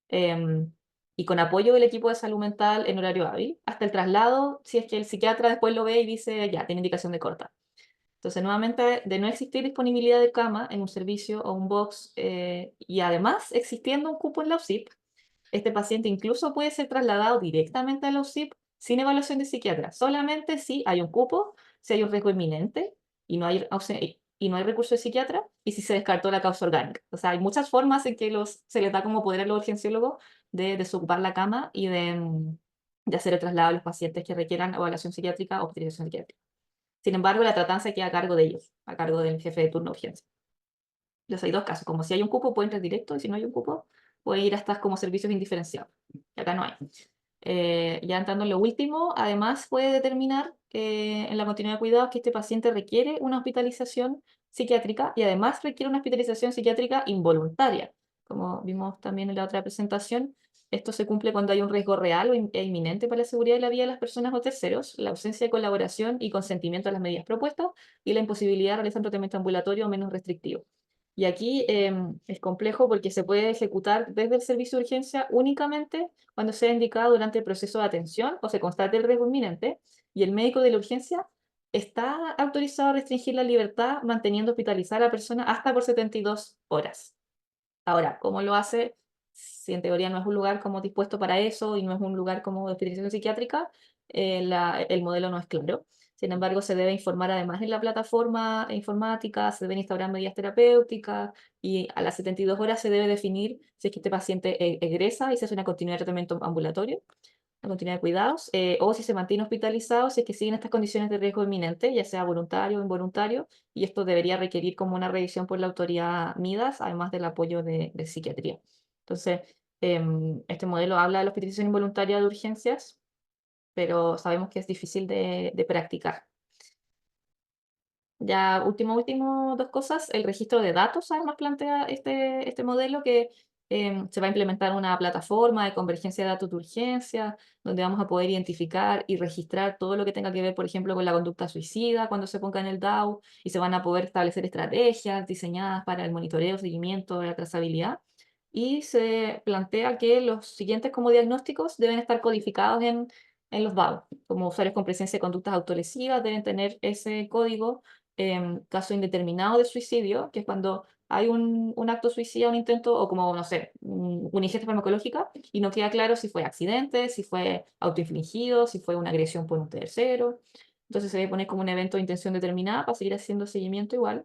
Em, y con apoyo del equipo de salud mental en horario hábil, hasta el traslado, si es que el psiquiatra después lo ve y dice, ya, tiene indicación de corta. Entonces, nuevamente, de no existir disponibilidad de cama en un servicio o un box, y además existiendo un cupo en la UCIP, este paciente incluso puede ser trasladado directamente a la UCIP sin evaluación de psiquiatra, solamente si hay un cupo, si hay un riesgo inminente y no hay recurso de psiquiatra y si se descartó la causa orgánica. O sea, hay muchas formas en que se les da como poder a los urgenciólogos de desocupar la cama y de hacer el traslado a los pacientes que requieran evaluación psiquiátrica o hospitalización psiquiátrica. Sin embargo, la tratanza queda a cargo de ellos, a cargo del jefe de turno de urgencia. Los hay dos casos, como si hay un cupo pueden ir directo y si no hay un cupo pueden ir hasta como servicios indiferenciados. Y acá no hay. Ya entrando en lo último, además puede determinar en la continuidad de cuidados que este paciente requiere una hospitalización psiquiátrica y además requiere una hospitalización psiquiátrica involuntaria. Como vimos también en la otra presentación, esto se cumple cuando hay un riesgo real e inminente para la seguridad y la vida de las personas o terceros, la ausencia de colaboración y consentimiento a las medidas propuestas y la imposibilidad de realizar un tratamiento ambulatorio o menos restrictivo. Y aquí es complejo porque se puede ejecutar desde el servicio de urgencia únicamente cuando sea indicado durante el proceso de atención o se constate el riesgo inminente y el médico de la urgencia está autorizado a restringir la libertad manteniendo hospitalizada a la persona hasta por 72 horas. Ahora, ¿cómo lo hace? Si en teoría no es un lugar como dispuesto para eso y no es un lugar como de hospitalización psiquiátrica, el modelo no es claro. Sin embargo, se debe informar además en la plataforma informática, se deben instaurar medidas terapéuticas y a las 72 horas se debe definir si es que este paciente egresa y se hace una continuidad de tratamiento ambulatorio, una continuidad de cuidados, o si se mantiene hospitalizado, si es que siguen estas condiciones de riesgo inminente, ya sea voluntario o involuntario, y esto debería requerir como una revisión por la autoridad MIDAS, además del apoyo de psiquiatría. Entonces, este modelo habla de la hospitalización involuntaria de urgencias, pero sabemos que es difícil de practicar. Ya, último, dos cosas. El registro de datos, además, plantea este modelo que se va a implementar una plataforma de convergencia de datos de urgencia, donde vamos a poder identificar y registrar todo lo que tenga que ver, por ejemplo, con la conducta suicida cuando se ponga en el DAO, y se van a poder establecer estrategias diseñadas para el monitoreo, seguimiento, la trazabilidad. Y se plantea que los siguientes como diagnósticos deben estar codificados en los DAO. Como usuarios con presencia de conductas autolesivas deben tener ese código. Caso indeterminado de suicidio, que es cuando hay un acto suicida, un intento, o como, no sé, una ingesta farmacológica, y no queda claro si fue accidente, si fue autoinfligido, si fue una agresión por un tercero. Entonces se debe poner como un evento de intención determinada para seguir haciendo seguimiento igual.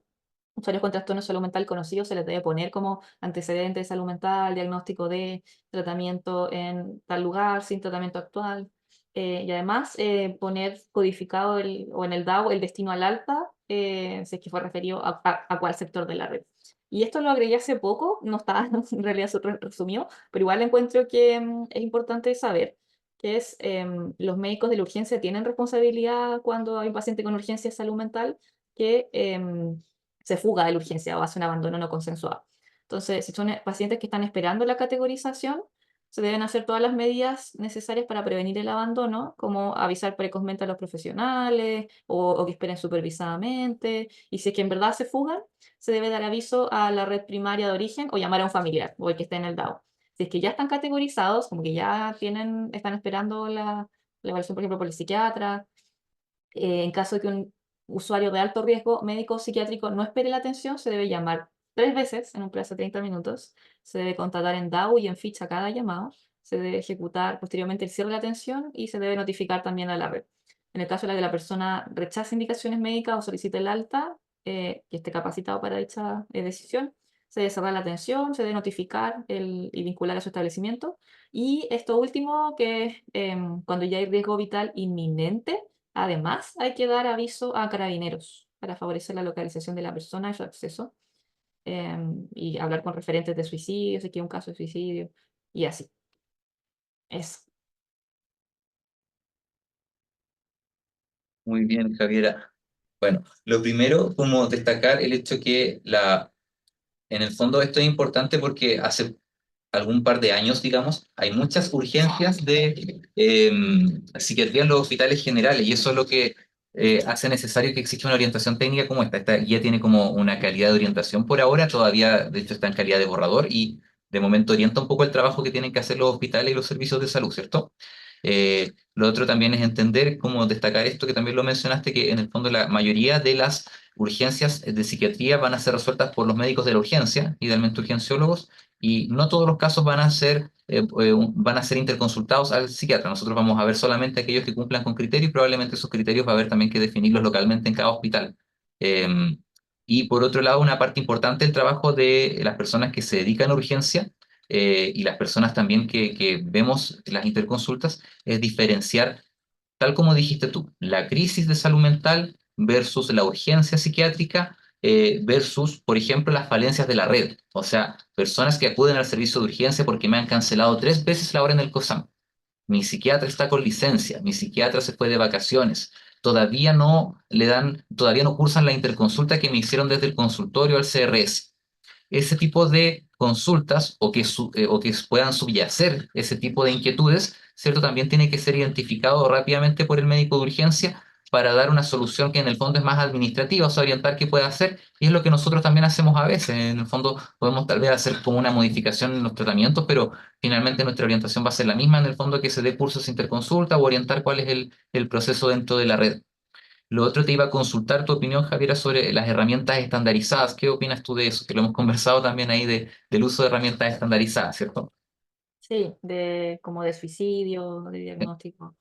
Usuarios con trastorno de salud mental conocidos se les debe poner como antecedente de salud mental, diagnóstico de tratamiento en tal lugar, sin tratamiento actual. Y además poner codificado o en el DAO el destino al alta, si es que fue referido a cuál sector de la red. Y esto lo agregué hace poco, no está en realidad resumido, pero igual encuentro que es importante saber. que es los médicos de la urgencia tienen responsabilidad cuando hay un paciente con urgencia de salud mental que se fuga de la urgencia o hace un abandono no consensuado. Entonces, si son pacientes que están esperando la categorización, se deben hacer todas las medidas necesarias para prevenir el abandono, como avisar precozmente a los profesionales o que esperen supervisadamente. Y si es que en verdad se fugan, se debe dar aviso a la red primaria de origen o llamar a un familiar o el que esté en el DAO. Si es que ya están categorizados, como que ya tienen, están esperando la evaluación, por ejemplo, por el psiquiatra, en caso de que un usuario de alto riesgo médico o psiquiátrico no espere la atención, se debe llamar 3 veces en un plazo de 30 minutos, se debe contratar en DAO y en ficha cada llamado, se debe ejecutar posteriormente el cierre de la atención y se debe notificar también a la red. En el caso de que la persona rechace indicaciones médicas o solicite el alta, que esté capacitado para dicha decisión, se debe cerrar la atención, se debe notificar y vincular a su establecimiento. Y esto último, que es cuando ya hay riesgo vital inminente, además, hay que dar aviso a carabineros para favorecer la localización de la persona y su acceso, y hablar con referentes de suicidio, si es que hay un caso de suicidio, y así. Es,
Muy bien, Javiera. Bueno, lo primero, como destacar el hecho que en el fondo esto es importante porque hace algún par de años, digamos, hay muchas urgencias de psiquiatría en los hospitales generales y eso es lo que hace necesario que exista una orientación técnica como esta. Esta guía tiene como una calidad de orientación por ahora, todavía de hecho está en calidad de borrador y de momento orienta un poco el trabajo que tienen que hacer los hospitales y los servicios de salud, ¿cierto? Lo otro también es entender, cómo destacar esto que también lo mencionaste, que en el fondo la mayoría de las urgencias de psiquiatría van a ser resueltas por los médicos de la urgencia, idealmente urgenciólogos, y no todos los casos van a ser interconsultados al psiquiatra. Nosotros vamos a ver solamente aquellos que cumplan con criterios y probablemente esos criterios va a haber también que definirlos localmente en cada hospital. Eh, y por otro lado, una parte importante del trabajo de las personas que se dedican a urgencia y las personas también que vemos las interconsultas es diferenciar, tal como dijiste tú, la crisis de salud mental versus la urgencia psiquiátrica versus, por ejemplo, las falencias de la red. O sea, personas que acuden al servicio de urgencia porque me han cancelado 3 veces la hora en el COSAM. Mi psiquiatra está con licencia, mi psiquiatra se fue de vacaciones. Todavía no cursan la interconsulta que me hicieron desde el consultorio al CRS. Ese tipo de consultas o que puedan subyacer ese tipo de inquietudes, ¿cierto? También tiene que ser identificado rápidamente por el médico de urgencia para dar una solución que en el fondo es más administrativa, o sea, orientar qué puede hacer, y es lo que nosotros también hacemos a veces. En el fondo podemos tal vez hacer como una modificación en los tratamientos, pero finalmente nuestra orientación va a ser la misma, en el fondo que se dé cursos de interconsulta o orientar cuál es el proceso dentro de la red. Lo otro te iba a consultar tu opinión, Javiera, sobre las herramientas estandarizadas. ¿Qué opinas tú de eso? Que lo hemos conversado también ahí del uso de herramientas estandarizadas, ¿cierto?
sí, como de suicidio, de diagnóstico.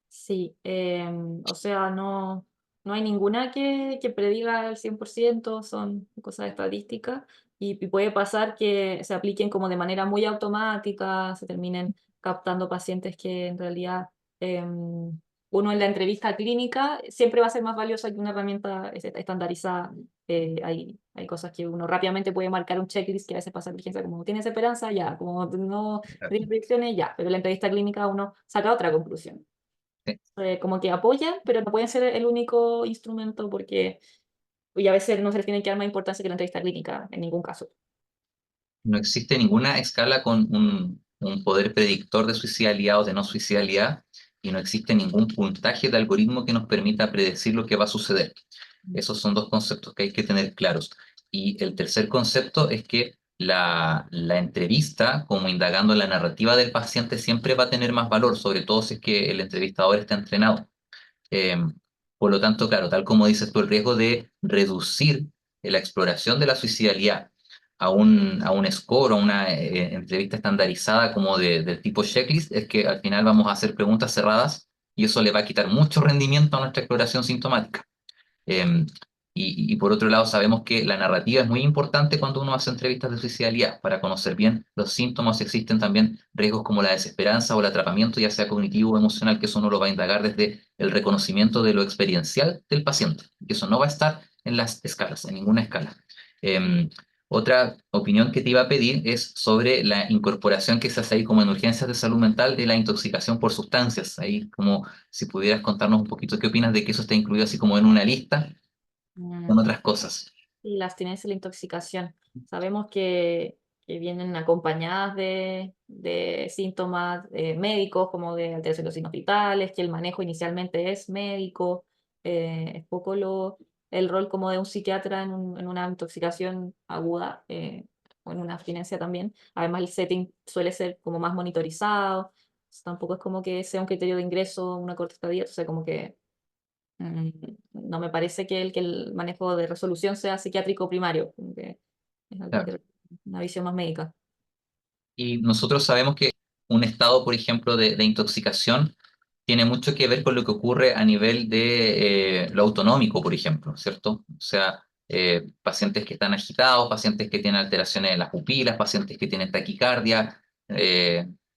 Sí, o sea, no hay ninguna que prediga al 100%, son cosas estadísticas, y puede pasar que se apliquen como de manera muy automática, se terminen captando pacientes que en realidad uno en la entrevista clínica siempre va a ser más valiosa que una herramienta estandarizada. Hay cosas que uno rápidamente puede marcar un checklist que a veces pasa en urgencia, como tienes esperanza, ya, como no tienes predicciones, ya, pero en la entrevista clínica uno saca otra conclusión.
Sí.
Como que apoyan, pero no pueden ser el único instrumento porque y a veces no se les tiene que dar más importancia que la entrevista clínica en ningún caso.
No existe ninguna escala con un poder predictor de suicidalidad o de no suicidalidad y no existe ningún puntaje de algoritmo que nos permita predecir lo que va a suceder. Esos son dos conceptos que hay que tener claros. Y el tercer concepto es que la entrevista, como indagando la narrativa del paciente, siempre va a tener más valor, sobre todo si es que el entrevistador está entrenado. Eh, por lo tanto, claro, tal como dices tú, el riesgo de reducir la exploración de la suicidalidad a un score o una entrevista estandarizada como del tipo checklist es que al final vamos a hacer preguntas cerradas y eso le va a quitar mucho rendimiento a nuestra exploración sintomática. Eh, y por otro lado, sabemos que la narrativa es muy importante cuando uno hace entrevistas de suicidalidad para conocer bien los síntomas. Existen también riesgos como la desesperanza o el atrapamiento, ya sea cognitivo o emocional, que eso uno lo va a indagar desde el reconocimiento de lo experiencial del paciente, que eso no va a estar en las escalas, en ninguna escala. Eh, Otra opinión que te iba a pedir es sobre la incorporación que se hace ahí como en urgencias de salud mental de la intoxicación por sustancias. Ahí como si pudieras contarnos un poquito qué opinas de que eso está incluido así como en una lista con
Mm,
otras cosas.
y la abstinencia y la intoxicación. Sabemos que vienen acompañadas de síntomas médicos, como de alteración de los signos vitales, que el manejo inicialmente es médico. Es poco el rol como de un psiquiatra en una intoxicación aguda o en una abstinencia también. Además, el setting suele ser como más monitorizado. Tampoco es como que sea un criterio de ingreso, una corta estadía, o sea, como que Mm, no me parece que el manejo de resolución sea psiquiátrico primario, como que es algo
Claro.
que una visión más médica.
Y nosotros sabemos que un estado, por ejemplo, de intoxicación tiene mucho que ver con lo que ocurre a nivel de lo autonómico, por ejemplo, ¿cierto? O sea, pacientes que están agitados, pacientes que tienen alteraciones en las pupilas, pacientes que tienen taquicardia,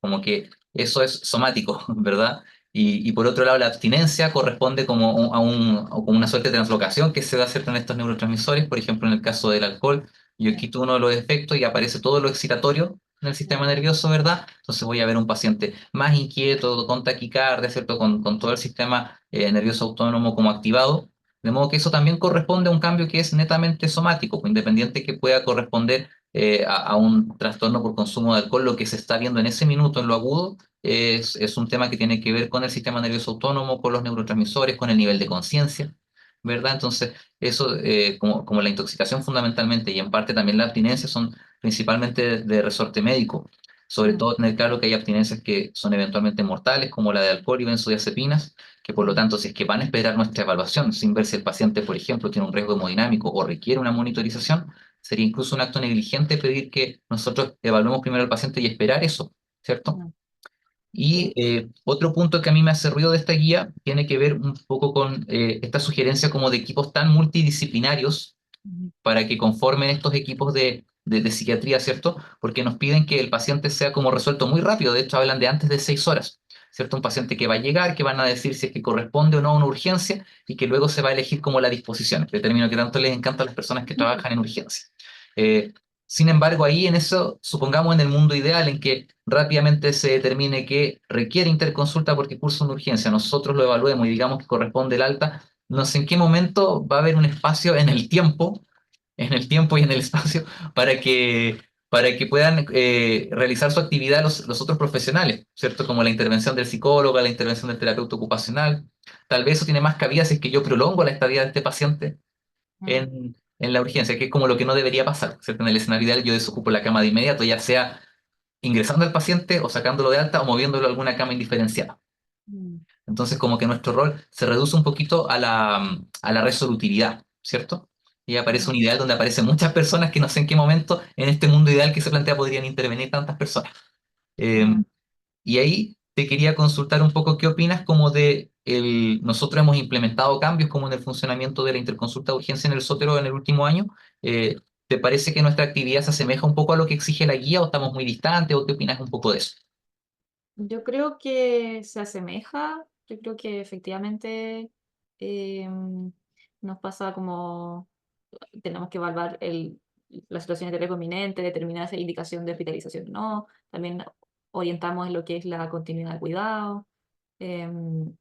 como que eso es somático, ¿verdad? Y por otro lado, la abstinencia corresponde como o como una suerte de translocación que se da cierto en estos neurotransmisores, por ejemplo, en el caso del alcohol, yo quito uno de los efectos y aparece todo lo excitatorio en el sistema nervioso, ¿verdad? Entonces voy a ver un paciente más inquieto, con taquicardia, ¿cierto? Con todo el sistema nervioso autónomo como activado. De modo que eso también corresponde a un cambio que es netamente somático, pues, independiente que pueda corresponder a un trastorno por consumo de alcohol, lo que se está viendo en ese minuto en lo agudo es un tema que tiene que ver con el sistema nervioso autónomo, con los neurotransmisores, con el nivel de conciencia, ¿verdad? Entonces, eso, como la intoxicación fundamentalmente y en parte también la abstinencia son principalmente de resorte médico. Sobre
Mm,
todo tener claro que hay abstinencias que son eventualmente mortales, como la de alcohol y benzodiazepinas, que por lo
mm,
tanto, si es que van a esperar nuestra evaluación sin ver si el paciente, por ejemplo, tiene un riesgo hemodinámico o requiere una monitorización, sería incluso un acto negligente pedir que nosotros evaluemos primero al paciente y esperar eso, ¿cierto?
mm,
Y
sí.
otro punto que a mí me hace ruido de esta guía tiene que ver un poco con esta sugerencia como de equipos tan multidisciplinarios
Mm,
para que conformen estos equipos de psiquiatría, ¿cierto? Porque nos piden que el paciente sea como resuelto muy rápido, de hecho hablan de antes de 6 horas, ¿cierto? Un paciente que va a llegar, que van a decir si es que corresponde o no a una urgencia y que luego se va a elegir como la disposición, este término que tanto les encanta a las personas que trabajan en urgencia. Eh, Sin embargo, ahí en eso, supongamos en el mundo ideal en que rápidamente se determine que requiere interconsulta porque cursa una urgencia, nosotros lo evaluemos y digamos que corresponde el alta, no sé en qué momento va a haber un espacio en el tiempo y en el espacio para que puedan realizar su actividad los otros profesionales, ¿cierto? Como la intervención del psicólogo, la intervención del terapeuta ocupacional. Tal vez eso tiene más cabida si es que yo prolongo la estadía de este paciente
mm,
en la urgencia, que es como lo que no debería pasar, ¿cierto? En el escenario ideal yo desocupo la cama de inmediato, ya sea ingresando al paciente o sacándolo de alta o moviéndolo a alguna cama indiferenciada.
mm,
Entonces, como que nuestro rol se reduce un poquito a la resolutividad, ¿cierto? Y aparece un
mm,
ideal donde aparecen muchas personas que no sé en qué momento en este mundo ideal que se plantea podrían intervenir tantas personas. Eh,
mm.
y ahí te quería consultar un poco qué opinas como nosotros hemos implementado cambios como en el funcionamiento de la interconsulta de urgencia en el Sotero en el último año. Eh, ¿Te parece que nuestra actividad se asemeja un poco a lo que exige la guía o estamos muy distantes o qué opinas un poco de eso?
Yo creo que se asemeja, yo creo que efectivamente nos pasa como tenemos que evaluar las situaciones de riesgo inminente, determinar si hay indicación de hospitalización o no. También orientamos en lo que es la continuidad de cuidado.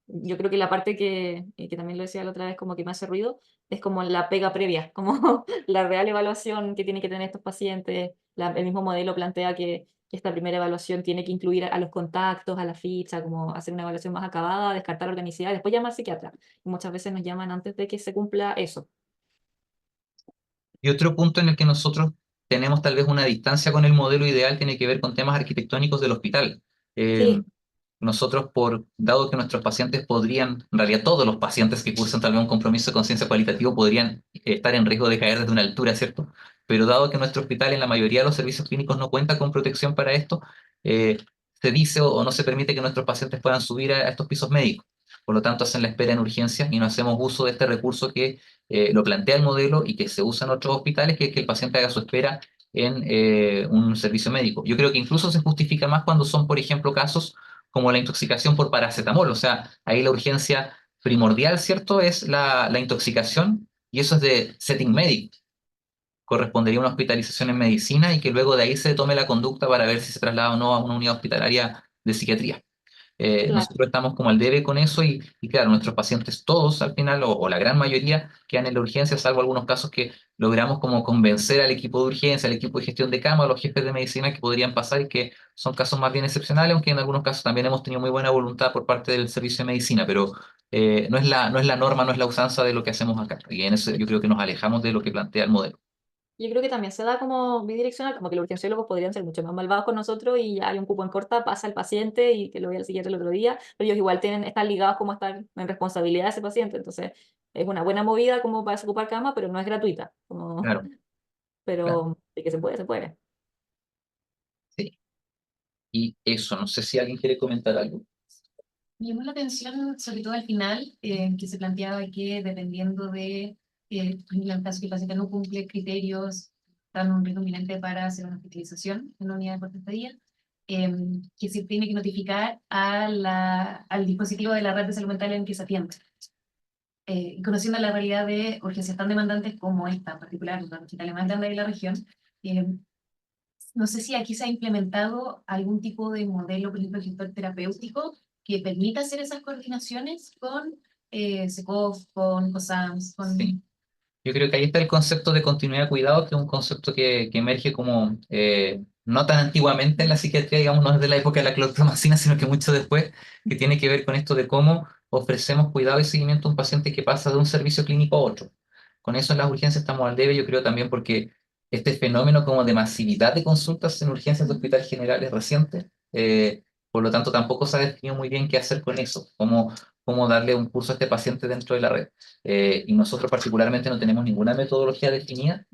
Yo creo que la parte que también lo decía la otra vez, como que me hace ruido, es como la pega previa, como la real evaluación que tienen que tener estos pacientes. El mismo modelo plantea que esta primera evaluación tiene que incluir a los contactos, a la ficha, como hacer una evaluación más acabada, descartar organicidad, después llamar al psiquiatra. Y muchas veces nos llaman antes de que se cumpla eso.
Y otro punto en el que nosotros tenemos tal vez una distancia con el modelo ideal tiene que ver con temas arquitectónicos del hospital. Eh,
Sí.
Nosotros, dado que nuestros pacientes podrían, en realidad todos los pacientes que cursan tal vez un compromiso de conciencia cualitativo podrían estar en riesgo de caer desde una altura, ¿cierto? Pero dado que nuestro hospital en la mayoría de los servicios clínicos no cuenta con protección para esto, eh, se dice o no se permite que nuestros pacientes puedan subir a estos pisos médicos. Por lo tanto, hacen la espera en urgencias y no hacemos uso de este recurso que lo plantea el modelo y que se usa en otros hospitales, que es que el paciente haga su espera en un servicio médico. Yo creo que incluso se justifica más cuando son, por ejemplo, casos como la intoxicación por paracetamol. O sea, ahí la urgencia primordial, ¿cierto? Es la intoxicación y eso es de setting médico. correspondería a una hospitalización en medicina y que luego de ahí se tome la conducta para ver si se traslada o no a una unidad hospitalaria de psiquiatría.
Claro.
Nosotros estamos como al debe con eso y claro, nuestros pacientes todos al final, o la gran mayoría, quedan en la urgencia, salvo algunos casos que logramos como convencer al equipo de urgencia, al equipo de gestión de cama, a los jefes de medicina que podrían pasar y que son casos más bien excepcionales, aunque en algunos casos también hemos tenido muy buena voluntad por parte del servicio de medicina, pero no es la norma, no es la usanza de lo que hacemos acá. Y en eso yo creo que nos alejamos de lo que plantea el modelo.
Yo creo que también se da como bidireccional, como que los urgenciólogos podrían ser mucho más malvados con nosotros y ya hay un cupo en corta, pasa al paciente y que lo vea al psiquiatra el otro día, pero ellos igual están ligados como a estar en responsabilidad de ese paciente, entonces es una buena movida como para desocupar cama, pero no es gratuita, como,
Claro, claro,
pero de que se puede, se puede.
sí. Y eso, no sé si alguien quiere comentar algo.
Me llamó la atención, sobre todo al final, que se planteaba que dependiendo de, en el caso que el paciente no cumple criterios, dan un riesgo inminente para hacer una hospitalización en una unidad de corta estadía, que se tiene que notificar al dispositivo de la red de salud mental en que se atiende. Y conociendo la realidad de urgencias tan demandantes como esta en particular, una hospital más grande de la región, eh, no sé si aquí se ha implementado algún tipo de modelo, por ejemplo, el gestor terapéutico, que permita hacer esas coordinaciones con SECOF, con COSAMS,
Sí.
con...
Yo creo que ahí está el concepto de continuidad de cuidado, que es un concepto que emerge como no tan antiguamente en la psiquiatría, digamos, no es de la época de la clorpromacina, sino que mucho después, que tiene que ver con esto de cómo ofrecemos cuidado y seguimiento a un paciente que pasa de un servicio clínico a otro. Con eso en las urgencias estamos al debe, yo creo también porque este fenómeno como de masividad de consultas en urgencias de hospital general es reciente, por lo tanto tampoco se ha definido muy bien qué hacer con eso, cómo darle un curso a este paciente dentro de la red. Y nosotros particularmente no tenemos ninguna metodología definida,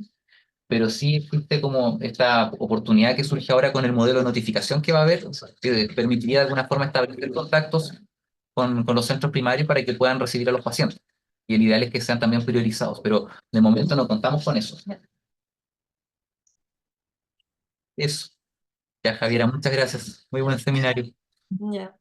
pero sí existe como esta oportunidad que surge ahora con el modelo de notificación que va a haber, o sea, que permitiría de alguna forma establecer contactos con los centros primarios para que puedan recibir a los pacientes. Y el ideal es que sean también priorizados, pero de momento no contamos con eso. Eso. Ya, Javiera,
Sí,
muchas gracias. Muy buen seminario.
ya.